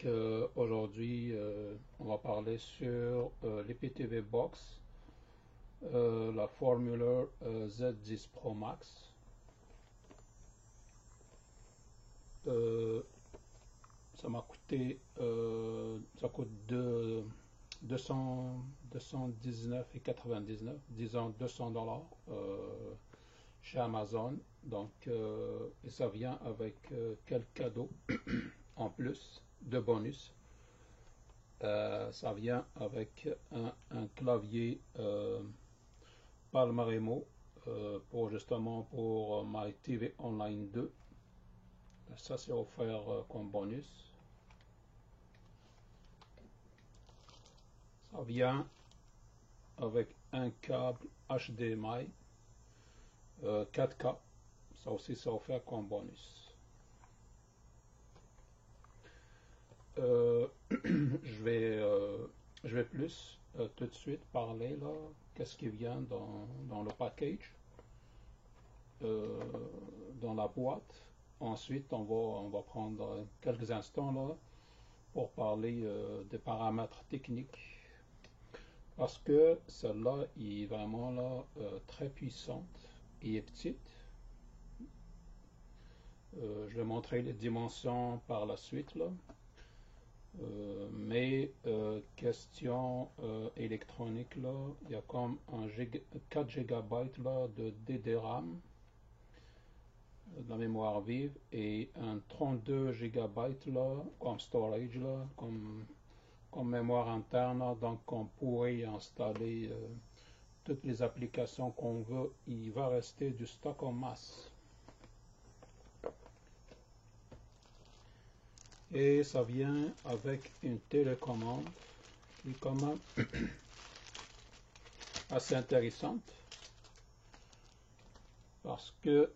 Aujourd'hui, on va parler sur l'EPTV Box, la Formula Z10 Pro Max. Ça m'a coûté, ça coûte 219,99, disons $200 chez Amazon. Et ça vient avec quelques cadeaux en plus de bonus. Ça vient avec un clavier Palmaremo pour My TV Online 2. Ça c'est offert comme bonus. Ça vient avec un câble HDMI 4K. Ça aussi c'est offert comme bonus. Je vais plus tout de suite parler là, qu'est-ce qui vient dans le package, dans la boîte. Ensuite, on va prendre quelques instants là pour parler des paramètres techniques, parce que celle-là est vraiment là très puissante et est petite. Je vais montrer les dimensions par la suite là. Question électronique là, il y a comme 4 GB là de DDRAM, de la mémoire vive, et un 32 GB là comme storage là, comme mémoire interne là. Donc on pourrait installer toutes les applications qu'on veut. Il va rester du stock en masse. Et ça vient avec une télécommande qui est quand même assez intéressante, parce que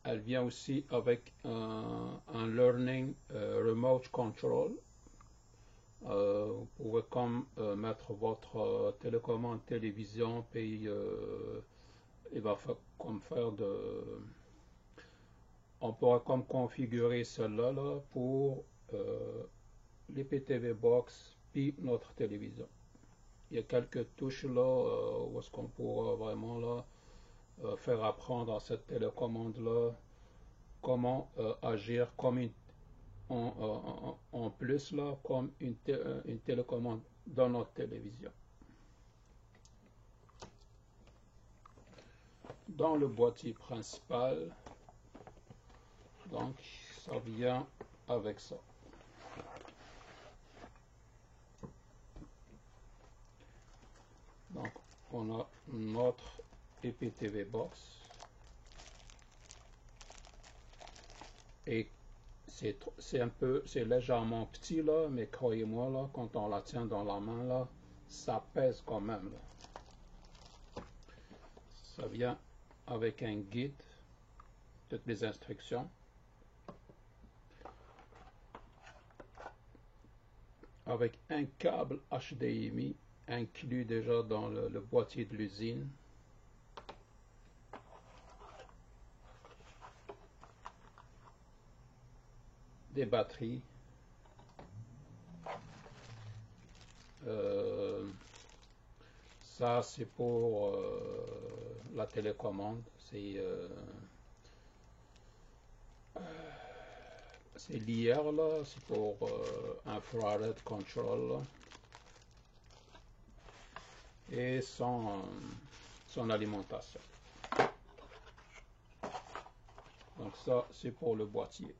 elle vient aussi avec un Learning Remote Control. Vous pouvez comme mettre votre télécommande télévision, puis il va faire on pourra comme configurer cela là pour l'EPTV Box puis notre télévision. Il y a quelques touches là où est-ce qu'on pourra vraiment là faire apprendre à cette télécommande là comment agir comme en plus là, comme une télécommande dans notre télévision. Dans le boîtier principal, donc ça vient avec ça. Donc on a notre EPTV Box, et c'est légèrement petit là, mais croyez-moi là, quand on la tient dans la main là, ça pèse quand même là. Ça vient avec un guide, toutes les instructions, avec un câble HDMI inclus déjà dans le boîtier de l'usine. Des batteries, ça c'est pour la télécommande, c'est l'IR là, c'est pour infrared control là. Et son alimentation. Donc ça c'est pour le boîtier.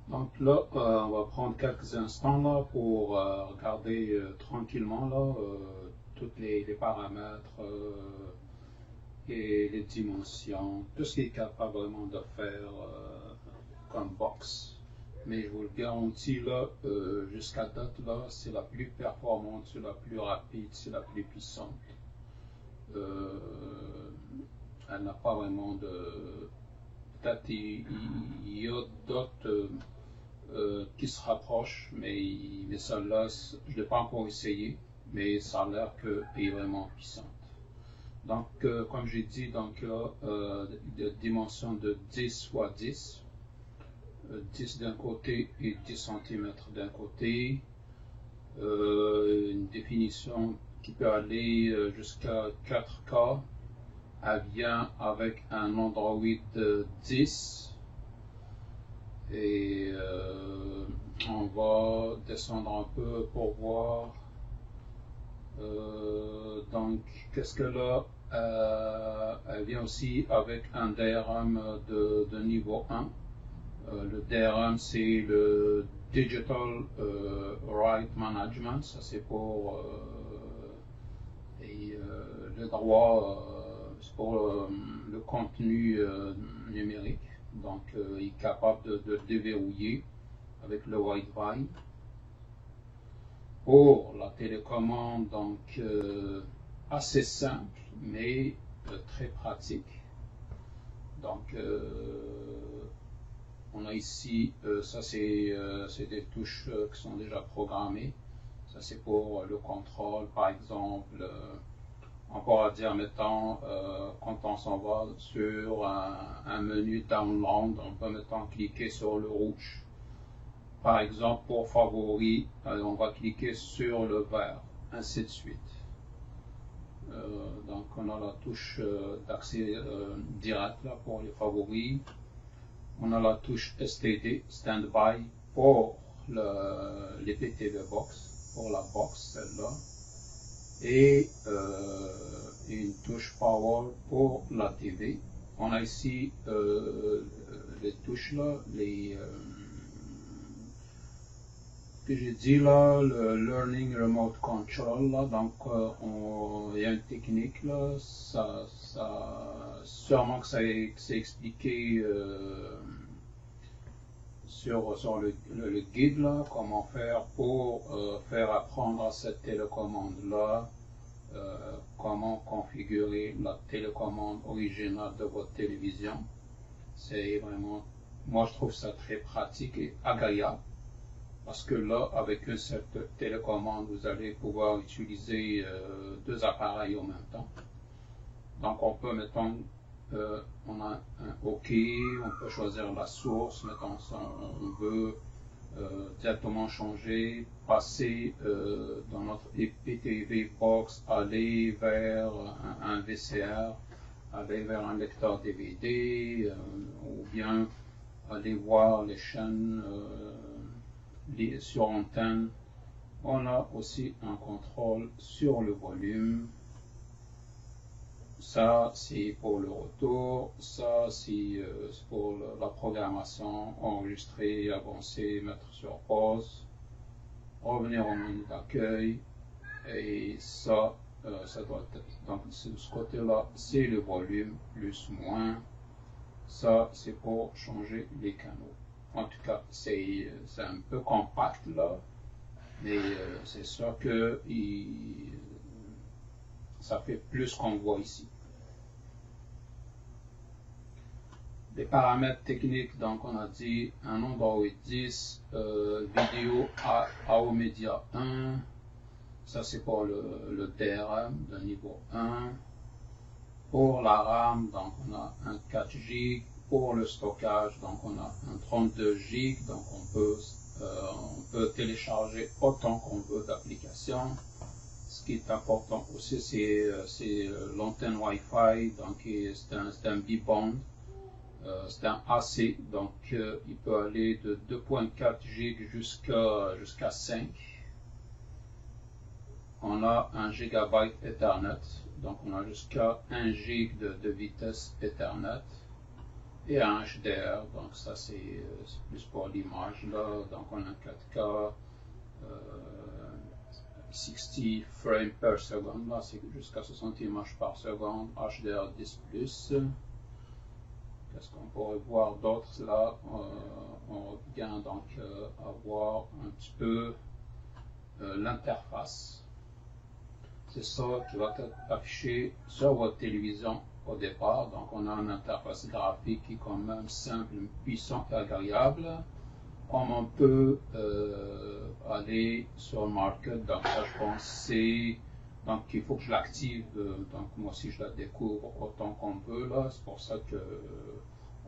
Donc là, on va prendre quelques instants là pour regarder tranquillement là tous les paramètres et les dimensions, tout ce qui est capable vraiment de faire comme box. Mais je vous le garantis là, jusqu'à date là, c'est la plus performante, c'est la plus rapide, c'est la plus puissante. Elle n'a pas vraiment de... Peut-être il y a d'autres qui se rapprochent, mais celle-là, je ne l'ai pas encore essayé, mais ça a l'air qu'elle est vraiment puissante. Donc, comme j'ai dit, donc là, de dimension de 10 x 10, 10 d'un côté et 10 cm d'un côté, une définition qui peut aller jusqu'à 4K. Elle vient avec un Android 10 et on va descendre un peu pour voir. Donc, qu'est-ce que là? Elle vient aussi avec un DRM de niveau 1. Le DRM, c'est le Digital Right Management. Ça, c'est pour le droit, c'est pour le contenu numérique. Donc, il est capable de déverrouiller avec le Wi-Fi. Pour la télécommande, donc assez simple, mais très pratique. Donc, on a ici, ça c'est des touches qui sont déjà programmées. Ça c'est pour le contrôle, par exemple. On pourra dire, mettons, quand on s'en va sur un menu download, on peut mettons cliquer sur le rouge. Par exemple, pour favoris, on va cliquer sur le vert, ainsi de suite. Donc, on a la touche d'accès direct là, pour les favoris. On a la touche STD, Standby, pour les PTV Box, pour la box, celle-là. Et une touche Power pour la TV. On a ici les touches là, que j'ai dit là, le Learning Remote Control là, donc il y a une technique là, sûrement que c'est expliqué sur le guide là, comment faire pour faire apprendre à cette télécommande là, comment configurer la télécommande originale de votre télévision. C'est vraiment, moi je trouve ça très pratique et agréable. Parce que là, avec cette télécommande, vous allez pouvoir utiliser deux appareils en même temps. Donc, on peut, mettons, on a un OK, on peut choisir la source, mettons, on veut directement changer, passer dans notre IPTV box, aller vers un VCR, aller vers un lecteur DVD, ou bien aller voir les chaînes sur antenne. On a aussi un contrôle sur le volume. Ça, c'est pour le retour. Ça, c'est pour la programmation, enregistrer, avancer, mettre sur pause, revenir au menu d'accueil. Et ça, ça doit être. Donc, ce côté-là, c'est le volume, plus, moins. Ça, c'est pour changer les canaux. En tout cas, c'est un peu compact là, mais c'est sûr que ça fait plus qu'on voit ici. Les paramètres techniques, donc on a dit un Android 10, vidéo AO Media 1, ça c'est pour le DRM de niveau 1. Pour la RAM, donc on a un 4 Go. Pour le stockage, donc on a un 32 Go, donc on peut télécharger autant qu'on veut d'applications. Ce qui est important aussi, c'est l'antenne Wi-Fi, donc c'est un B-band, c'est un AC, donc il peut aller de 2.4 Go jusqu'à 5. On a 1 GB Ethernet, donc on a jusqu'à 1 G de vitesse Ethernet. Et un HDR, donc ça c'est plus pour l'image là, donc on a 4K, 60 frames per seconde, là c'est jusqu'à 60 images par seconde, HDR 10+. Qu'est-ce qu'on pourrait voir d'autre là? On vient donc à voir un petit peu l'interface. C'est ça qui va être affiché sur votre télévision au départ. Donc on a une interface graphique qui est quand même simple, puissante et agréable. Comme on peut aller sur le market, donc ça je pense c'est Donc il faut que je l'active, donc moi aussi je la découvre autant qu'on peut là, c'est pour ça que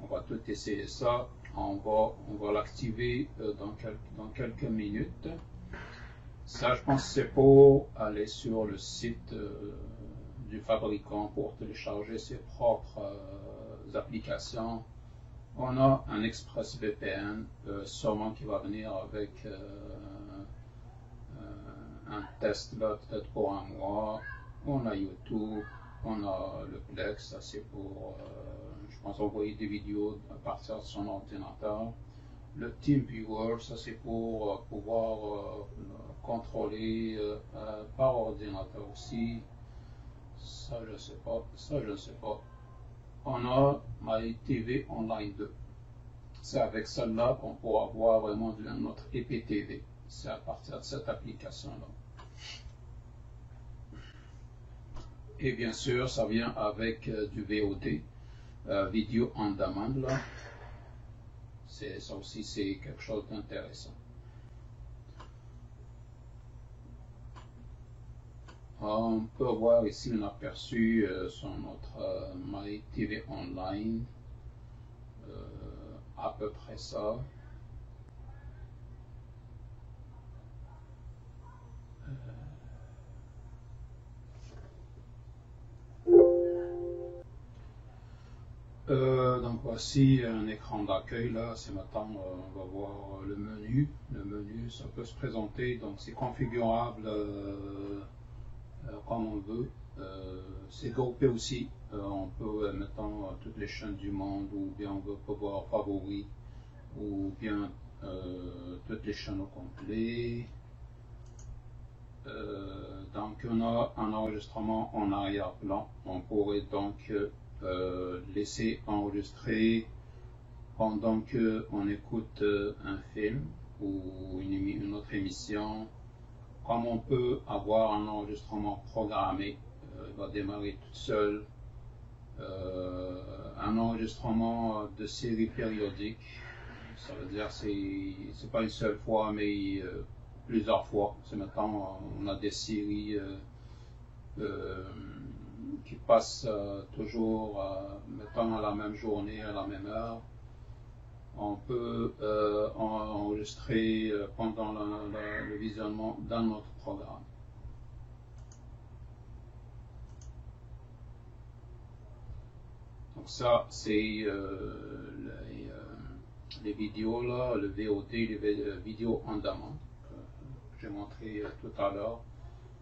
on va tout essayer ça, on va l'activer dans quelques minutes. Ça je pense que c'est pour aller sur le site du fabricant pour télécharger ses propres applications. On a un ExpressVPN sûrement qui va venir avec un test là peut-être pour un mois. On a YouTube, on a le Plex, ça c'est pour je pense envoyer des vidéos à partir de son ordinateur. Le TeamViewer, ça c'est pour pouvoir contrôler par ordinateur aussi. Ça je sais pas, ça je ne sais pas. On a MyTV Online 2. C'est avec celle-là qu'on pourra voir vraiment notre IPTV. C'est à partir de cette application-là. Et bien sûr, ça vient avec du VOD, Video on Demand. Là. Ça aussi, c'est quelque chose d'intéressant. On peut voir ici un aperçu sur notre MyTV Online. À peu près ça. Donc voici un écran d'accueil là, c'est maintenant on va voir le menu. Le menu ça peut se présenter, donc c'est configurable comme on veut. C'est groupé aussi, on peut mettre toutes les chaînes du monde ou bien on veut pouvoir favoris ou bien toutes les chaînes au complet. Donc on a un enregistrement en arrière-plan, on pourrait donc laisser enregistrer pendant qu'on écoute un film ou une autre émission. Comme on peut avoir un enregistrement programmé, il va démarrer tout seul. Un enregistrement de série périodique, ça veut dire c'est pas une seule fois mais plusieurs fois. C'est maintenant on a des séries qui passent toujours mettons à la même journée, à la même heure. On peut enregistrer pendant le visionnement dans notre programme. Donc ça c'est les vidéos là, le VOD, les vidéos en demande que j'ai montré tout à l'heure.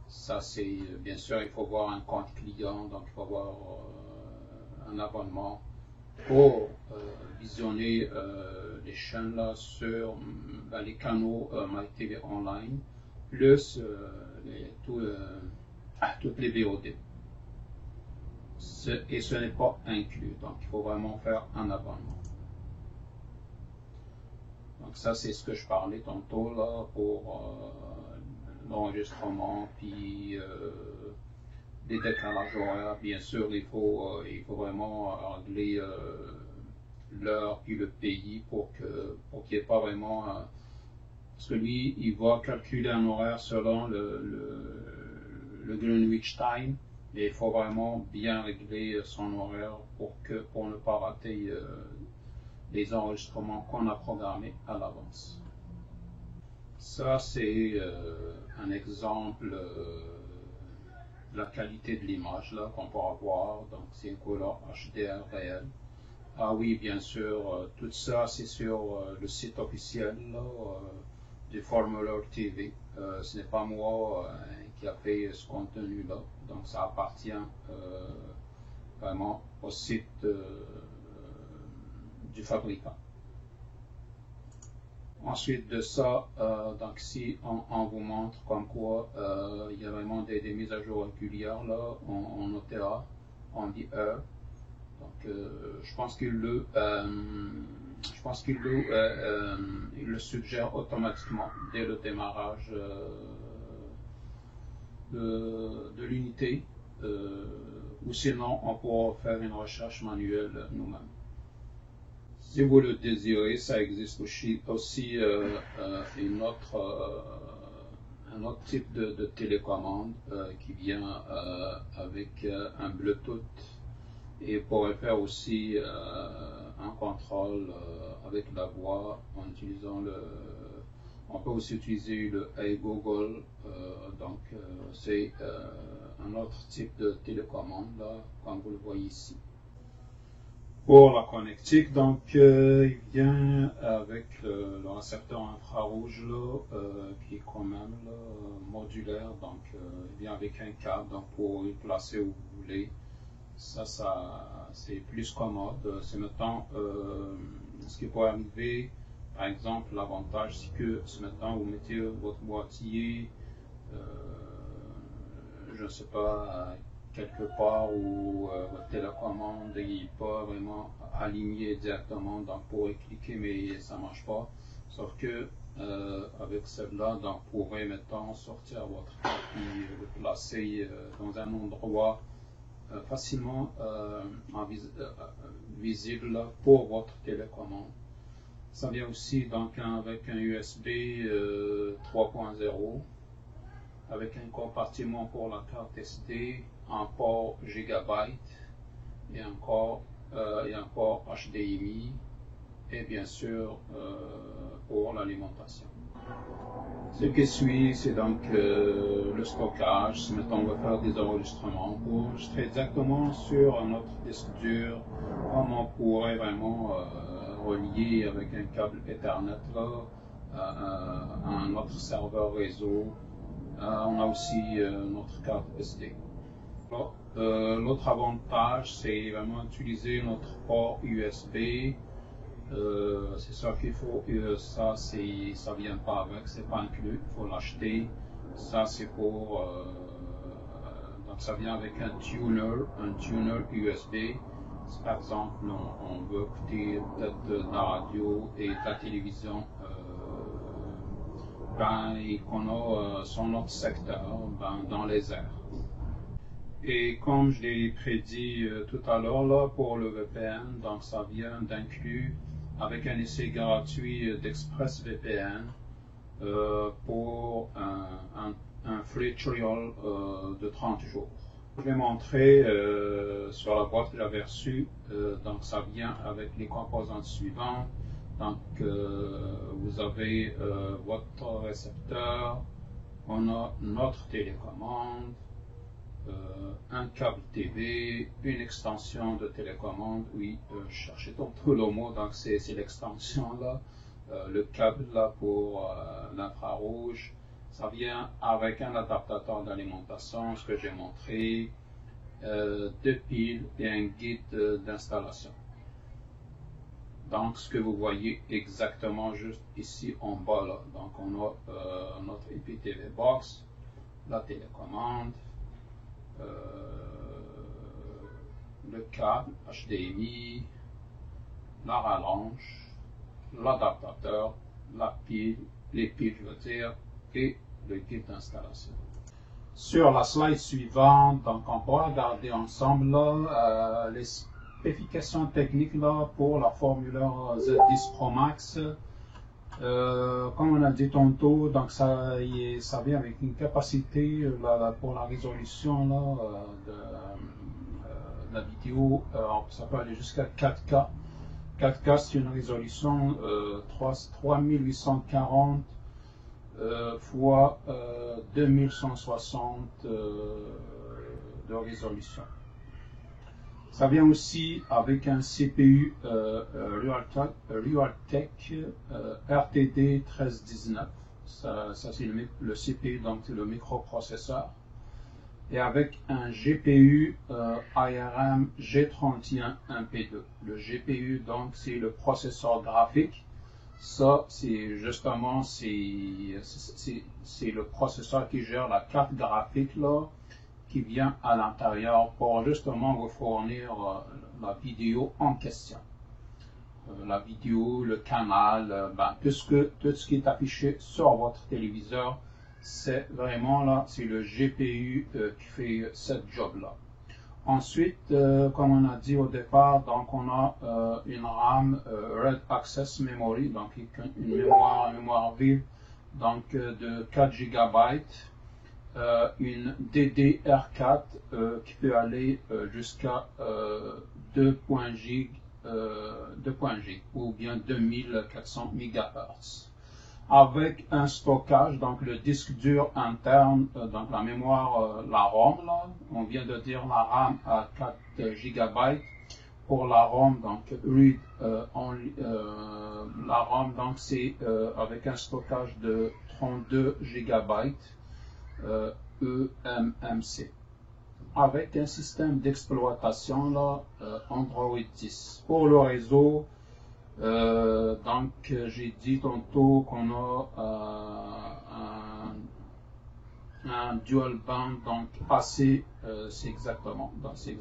Ça c'est bien sûr il faut avoir un compte client, donc il faut avoir un abonnement pour visionner les chaînes là sur les canaux MyTV Online plus toutes les VOD. Et ce n'est pas inclus, donc il faut vraiment faire un abonnement. Donc ça c'est ce que je parlais tantôt là pour l'enregistrement puis les décalages horaires. Bien sûr il faut vraiment régler l'heure et le pays pour qu'il n'y ait pas vraiment parce que lui il va calculer un horaire selon le Greenwich Time, mais il faut vraiment bien régler son horaire pour ne pas rater les enregistrements qu'on a programmés à l'avance. Ça c'est un exemple de la qualité de l'image là qu'on pourra voir, donc c'est une couleur HDR réelle. Ah oui, bien sûr, tout ça c'est sur le site officiel là, du Formula TV. Ce n'est pas moi qui a fait ce contenu là, donc ça appartient vraiment au site du fabricant. Ensuite de ça, donc ici on vous montre comme quoi il y a vraiment des mises à jour régulières là en OTA, en dit heure. Donc je pense qu'il le suggère automatiquement dès le démarrage de l'unité, ou sinon on pourra faire une recherche manuelle nous-mêmes. Si vous le désirez, ça existe aussi un un autre type de télécommande qui vient avec un Bluetooth et pourrait faire aussi un contrôle avec la voix en utilisant on peut aussi utiliser le Hey Google, donc c'est un autre type de télécommande là, comme vous le voyez ici. Pour la connectique, donc il vient avec le récepteur infrarouge là, qui est quand même là, modulaire, donc il vient avec un câble donc pour le placer où vous voulez. Ça c'est plus commode. C'est maintenant ce qui pourrait arriver. Par exemple, l'avantage c'est que ce maintenant vous mettez votre boîtier, je ne sais pas, quelque part où votre télécommande n'est pas vraiment alignée directement, donc vous pourrez cliquer mais ça ne marche pas. Sauf que avec celle-là, donc vous pourrez maintenant sortir votre carte et le placer dans un endroit facilement visible pour votre télécommande. Ça vient aussi donc avec un USB 3.0 avec un compartiment pour la carte SD, un port Gigabyte et un port HDMI et bien sûr pour l'alimentation. Ce qui suit, c'est donc le stockage. Maintenant, on va faire des enregistrements pour enregistrer exactement sur notre disque dur, comme on pourrait vraiment relier avec un câble Ethernet là, à un autre serveur réseau. On a aussi notre carte SD. L'autre avantage, c'est vraiment utiliser notre port USB. C'est ça qu'il faut, ça vient pas avec, c'est pas inclus, il faut l'acheter. Ça c'est pour, donc ça vient avec un tuner USB. Si par exemple on veut écouter peut-être de la radio et de la télévision, et qu'on a sur notre secteur, dans les airs. Et comme je l'ai prédit tout à l'heure là, pour le VPN, donc ça vient d'inclus avec un essai gratuit d'ExpressVPN pour un free trial de 30 jours. Je vais montrer sur la boîte que j'avais reçue, donc ça vient avec les composantes suivantes. Donc vous avez votre récepteur, on a notre télécommande, un câble TV, une extension de télécommande, oui, je cherchais tout le mot, donc c'est l'extension là, le câble là pour l'infrarouge, ça vient avec un adaptateur d'alimentation, ce que j'ai montré, 2 piles et un guide d'installation. Donc ce que vous voyez exactement juste ici en bas là, donc on a notre IPTV box, la télécommande, le câble HDMI, la rallonge, l'adaptateur, la pile, les piles je veux dire, et le guide d'installation. Sur la slide suivante, donc on pourra regarder ensemble là, les spécifications techniques là, pour la Formula Z10 Pro Max. Comme on a dit tantôt, donc ça vient avec une capacité pour la résolution là, de la vidéo, ça peut aller jusqu'à 4K. 4K c'est une résolution 3840 fois 2160 de résolution. Ça vient aussi avec un CPU Realtek RTD 1319. Ça c'est le CPU, donc c'est le microprocesseur. Et avec un GPU ARM G31 1P2. Le GPU, donc, c'est le processeur graphique. Ça, c'est justement, c'est le processeur qui gère la carte graphique, là, qui vient à l'intérieur pour justement vous fournir la vidéo en question. La vidéo, le canal, tout ce qui est affiché sur votre téléviseur, c'est vraiment là, c'est le GPU qui fait cette job-là. Ensuite, comme on a dit au départ, donc on a une RAM Red Access Memory, donc une mémoire vive donc de 4 GB, une DDR4 qui peut aller jusqu'à 2.0 G ou bien 2400 MHz. Avec un stockage, donc le disque dur interne, donc la mémoire, la ROM, là, on vient de dire la RAM à 4 GB. Pour la ROM, donc read la ROM, donc c'est avec un stockage de 32 GB eMMC. Avec un système d'exploitation là, Android 10. Pour le réseau, donc j'ai dit tantôt qu'on a un dual band, donc AC, c'est exactement ce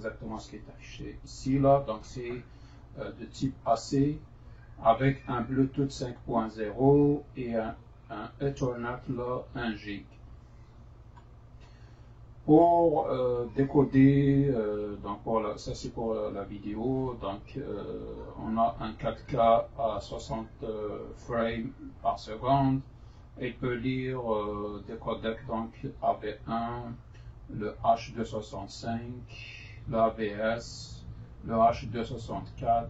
qui est affiché ici là, donc c'est de type AC avec un Bluetooth 5.0 et un Ethernet là 1 G. Pour décoder, donc ça c'est pour la vidéo, donc on a un 4K à 60 frames par seconde. Il peut lire des codecs, donc AV1, le H265, l'AVS, le H264,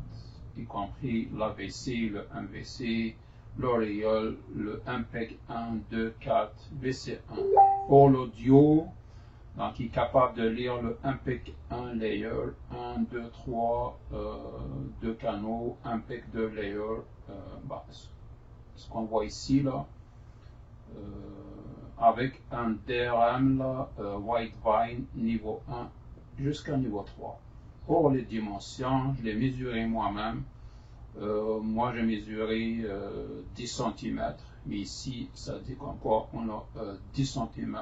y compris l'AVC, le MVC, l'Oriole, le MPEG 1, 2, 4, VC1. Pour l'audio, donc il est capable de lire le MPEG 1 layer, 1, 2, 3, 2 canaux, MPEG 2 layer, ce qu'on voit ici là. Avec un DRM là, Widevine niveau 1 jusqu'à niveau 3. Pour les dimensions, je l'ai mesuré moi-même. Moi, j'ai mesuré 10 cm, mais ici, ça dit comme quoi on a 10 cm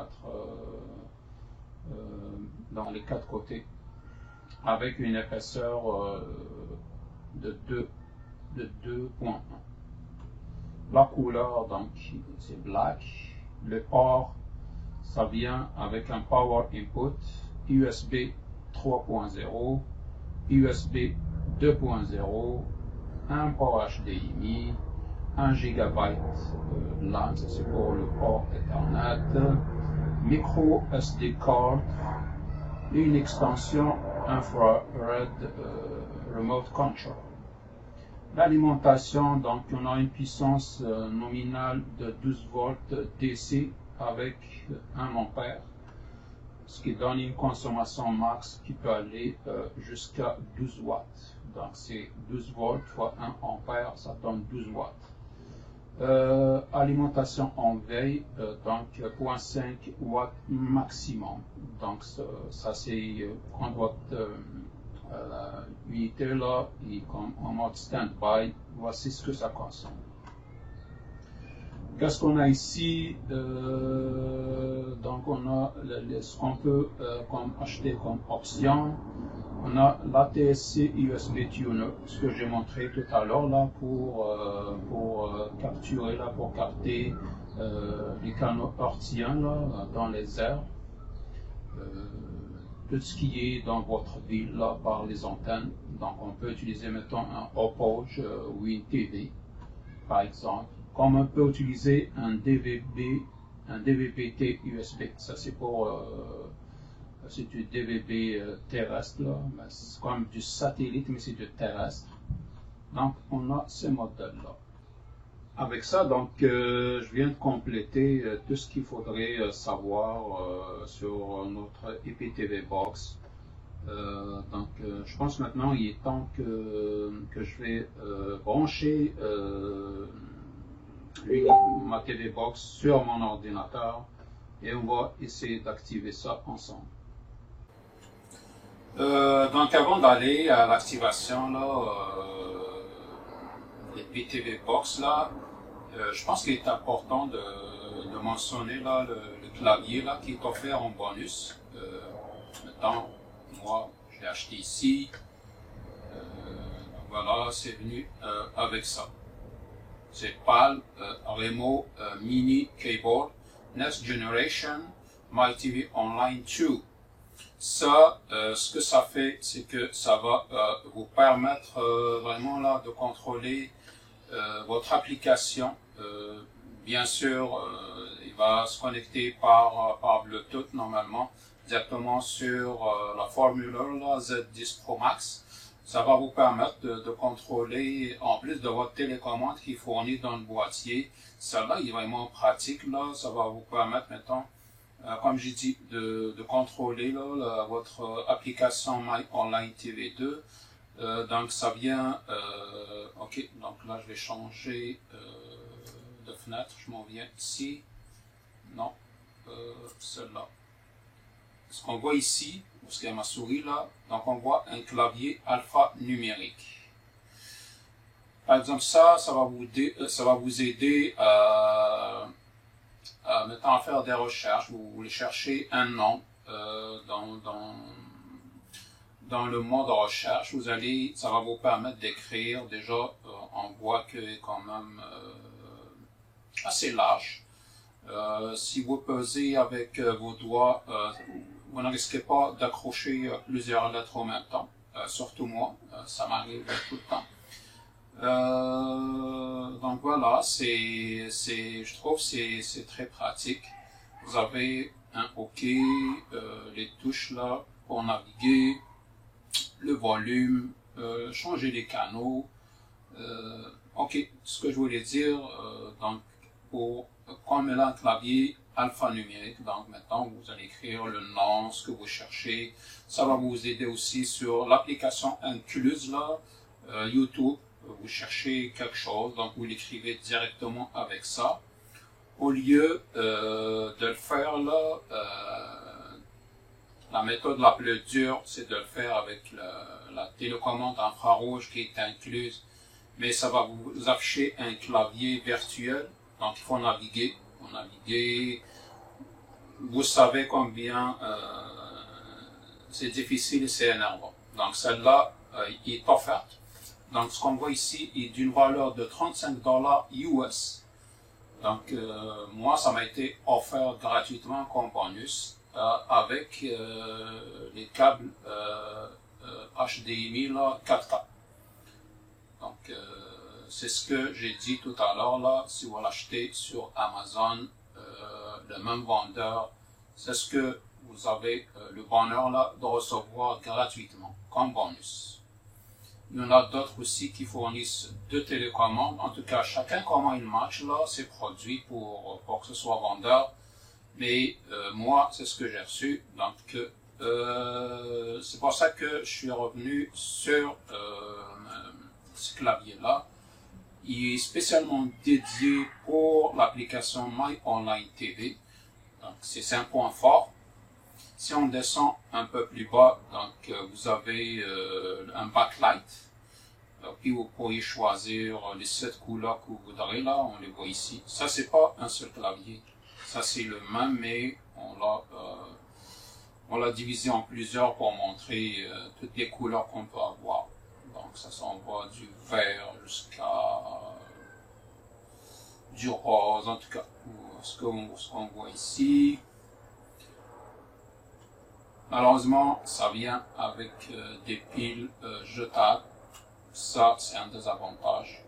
dans les quatre côtés, avec une épaisseur de 2.1. La couleur, donc, c'est black. Le port, ça vient avec un power input, USB 3.0, USB 2.0, un port HDMI, 1 GB LAN, c'est pour le port Ethernet, micro SD card, une extension infrared remote control. L'alimentation, donc on a une puissance nominale de 12 volts DC avec 1 ampère, ce qui donne une consommation max qui peut aller jusqu'à 12 watts. Donc c'est 12 volts fois 1 ampère, ça donne 12 watts. Alimentation en veille, donc 0.5 watts maximum. Donc ça c'est quand votre unité là est comme en mode stand-by. Voici ce que ça consomme. Qu'est-ce qu'on a ici? Donc on a ce qu'on peut acheter comme option. On a l'ATSC USB Tuner, ce que j'ai montré tout à l'heure là pour capturer là, pour capter les canaux hertziens là dans les airs. Tout ce qui est dans votre ville là par les antennes. Donc on peut utiliser mettons un Opage ou une TV par exemple. Comme on peut utiliser un DVB-T USB. Ça c'est pour c'est du DVB terrestre là, c'est comme du satellite mais c'est du terrestre. Donc on a ce modèle là. Avec ça, donc, je viens de compléter tout ce qu'il faudrait savoir sur notre IPTV Box. Donc, je pense maintenant il est temps que je vais brancher ma TV Box sur mon ordinateur et on va essayer d'activer ça ensemble. Donc, avant d'aller à l'activation des IPTV Box là, je pense qu'il est important de mentionner là, le clavier là, qui est offert en bonus. Maintenant, moi, je l'ai acheté ici. Voilà, c'est venu avec ça. C'est PAL Remo Mini Keyboard Next Generation MyTV Online 2. Ça, ce que ça fait, c'est que ça va vous permettre vraiment là de contrôler votre application bien sûr, il va se connecter par Bluetooth normalement directement sur la formulaire là, Z10 Pro Max. Ça va vous permettre de contrôler, en plus de votre télécommande qui est fournie dans le boîtier. Celle-là est vraiment pratique. Là. Ça va vous permettre, maintenant, comme j'ai dit, de contrôler là, votre application My Online TV2. Donc ça vient, ok, donc là je vais changer de fenêtre, je m'en viens ici, non, celle-là. Ce qu'on voit ici, parce qu'il y a ma souris là, donc on voit un clavier alphanumérique. Par exemple ça va vous aider maintenant à faire des recherches. Vous voulez chercher un nom dans le mode recherche, ça va vous permettre d'écrire. Déjà, on voit que est quand même assez large. Si vous pesez avec vos doigts, vous ne risquez pas d'accrocher plusieurs lettres en même temps. Surtout moi, ça m'arrive tout le temps. Donc voilà, je trouve que c'est très pratique. Vous avez un OK, les touches là pour naviguer, le volume, changer les canaux. Ok, ce que je voulais dire, donc comme elle a un clavier alphanumérique, donc maintenant vous allez écrire le nom, ce que vous cherchez. Ça va vous aider aussi sur l'application incluse là, YouTube. Vous cherchez quelque chose, donc vous l'écrivez directement avec ça. Au lieu de le faire là, la méthode la plus dure, c'est de le faire avec la télécommande infrarouge qui est incluse, mais ça va vous afficher un clavier virtuel, donc il faut naviguer. Vous savez combien c'est difficile et c'est énervant. Donc celle-là est offerte. Donc ce qu'on voit ici est d'une valeur de $35 US. Donc moi, ça m'a été offert gratuitement comme bonus. Avec les câbles HDMI là, 4K. Donc c'est ce que j'ai dit tout à l'heure là, si vous l'achetez sur Amazon, le même vendeur, c'est ce que vous avez le bonheur là de recevoir gratuitement comme bonus. Il y en a d'autres aussi qui fournissent deux télécommandes. En tout cas, chacun comment il match là ses produits pour que ce soit vendeur. Mais moi, c'est ce que j'ai reçu. Donc, c'est pour ça que je suis revenu sur ce clavier-là. Il est spécialement dédié pour l'application My Online TV. Donc, c'est un point fort. Si on descend un peu plus bas, donc vous avez un backlight. Puis vous pourriez choisir les 7 couleurs que vous voudrez. Là, on les voit ici. Ça, c'est pas un seul clavier. Ça, c'est le même, mais on l'a divisé en plusieurs pour montrer toutes les couleurs qu'on peut avoir. Donc, ça s'envoie du vert jusqu'à du rose, en tout cas, ce qu'on voit ici. Malheureusement, ça vient avec des piles jetables. Ça, c'est un désavantage.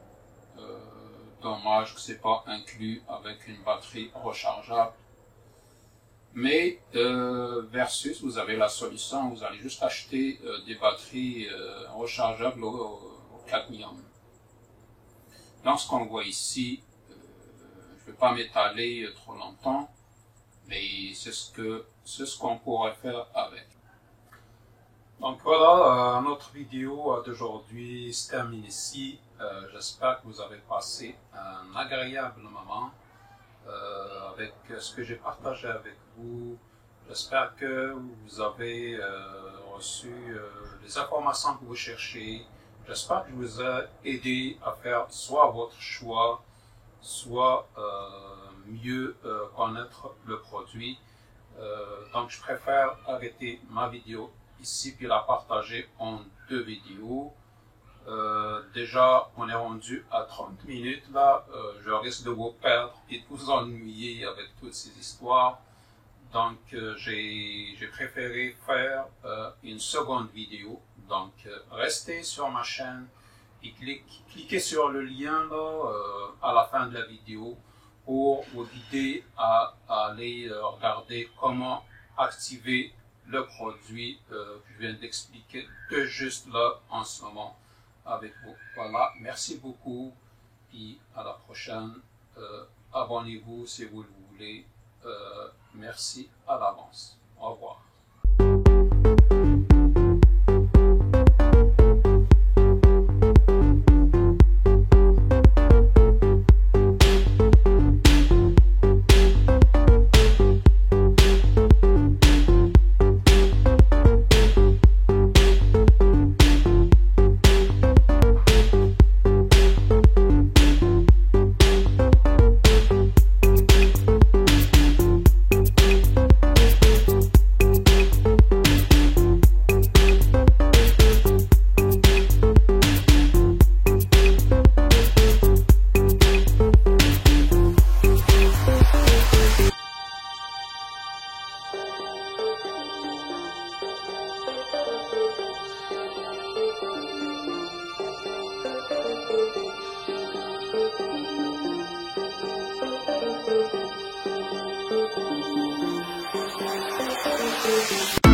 Dommage que c'est pas inclus avec une batterie rechargeable. Mais versus, vous avez la solution, vous allez juste acheter des batteries rechargeables au cadmium. Donc ce qu'on voit ici, je ne vais pas m'étaler trop longtemps, mais c'est ce qu'on pourrait faire avec. Donc voilà, notre vidéo d'aujourd'hui se termine ici. J'espère que vous avez passé un agréable moment avec ce que j'ai partagé avec vous. J'espère que vous avez reçu les informations que vous cherchez. J'espère que je vous ai aidé à faire soit votre choix, soit mieux connaître le produit. Donc je préfère arrêter ma vidéo ici puis la partager en 2 vidéos. Déjà on est rendu à 30 minutes là, je risque de vous perdre et de vous ennuyer avec toutes ces histoires. Donc j'ai préféré faire une seconde vidéo. Donc restez sur ma chaîne et cliquez sur le lien là à la fin de la vidéo pour vous guider à aller regarder comment activer le produit que je viens d'expliquer de juste là en ce moment avec vous. Voilà, merci beaucoup et à la prochaine. Abonnez-vous si vous le voulez. Merci à l'avance. Au revoir. Thank you.